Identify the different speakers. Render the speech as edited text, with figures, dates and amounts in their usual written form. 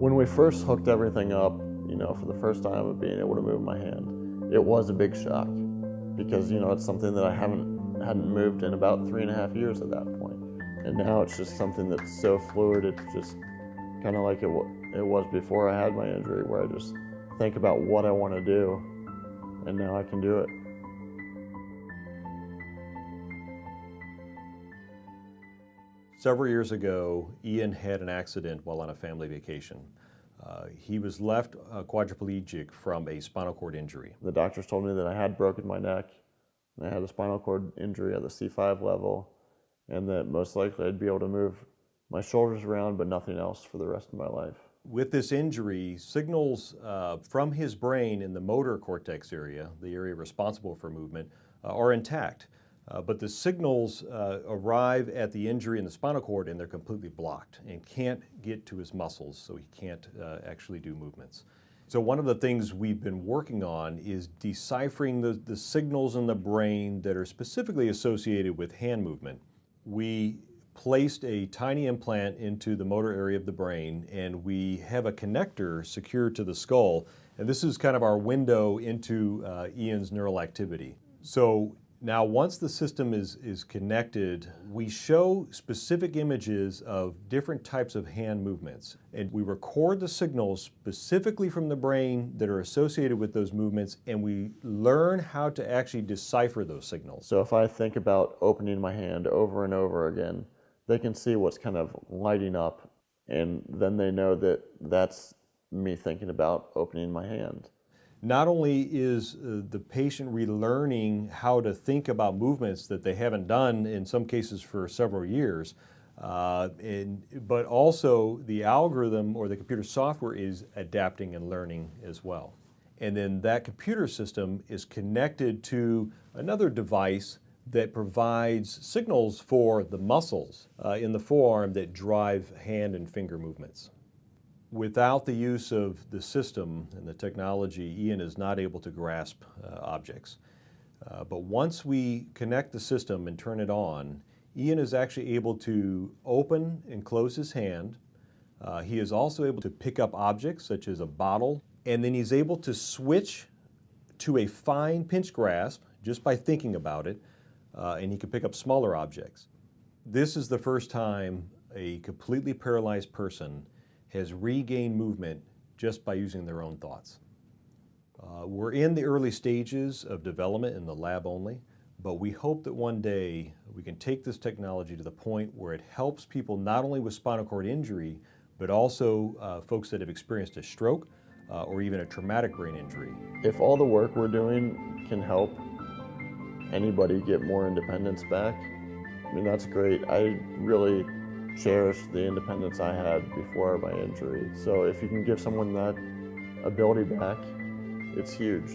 Speaker 1: When we first hooked everything up, for the first time of being able to move my hand, it was a big shock because, it's something that I hadn't moved in about 3.5 years at that point. And now it's just something that's so fluid. It's just kind of like it was before I had my injury, where I just think about what I want to do, and now I can do it.
Speaker 2: Several years ago, Ian had an accident while on a family vacation. He was left quadriplegic from a spinal cord injury.
Speaker 1: The doctors told me that I had broken my neck, and I had a spinal cord injury at the C5 level, and that most likely I'd be able to move my shoulders around, but nothing else for the rest of my life.
Speaker 2: With this injury, signals from his brain in the motor cortex area, the area responsible for movement, are intact. But the signals arrive at the injury in the spinal cord and they're completely blocked and can't get to his muscles, so he can't actually do movements. So one of the things we've been working on is deciphering the signals in the brain that are specifically associated with hand movement. We placed a tiny implant into the motor area of the brain, and we have a connector secured to the skull, and this is kind of our window into Ian's neural activity. So now, once the system is connected, we show specific images of different types of hand movements. And we record the signals specifically from the brain that are associated with those movements, and we learn how to actually decipher those signals.
Speaker 1: So if I think about opening my hand over and over again, they can see what's kind of lighting up, and then they know that that's me thinking about opening my hand.
Speaker 2: Not only is the patient relearning how to think about movements that they haven't done in some cases for several years, but also the algorithm or the computer software is adapting and learning as well. And then that computer system is connected to another device that provides signals for the muscles in the forearm that drive hand and finger movements. Without the use of the system and the technology, Ian is not able to grasp objects. But once we connect the system and turn it on, Ian is actually able to open and close his hand. He is also able to pick up objects such as a bottle, and then he's able to switch to a fine pinch grasp just by thinking about it, and he can pick up smaller objects. This is the first time a completely paralyzed person has regained movement just by using their own thoughts. We're in the early stages of development in the lab only, but we hope that one day we can take this technology to the point where it helps people not only with spinal cord injury, but also folks that have experienced a stroke or even a traumatic brain injury.
Speaker 1: If all the work we're doing can help anybody get more independence back, that's great. I really cherish the independence I had before my injury. So if you can give someone that ability back, it's huge.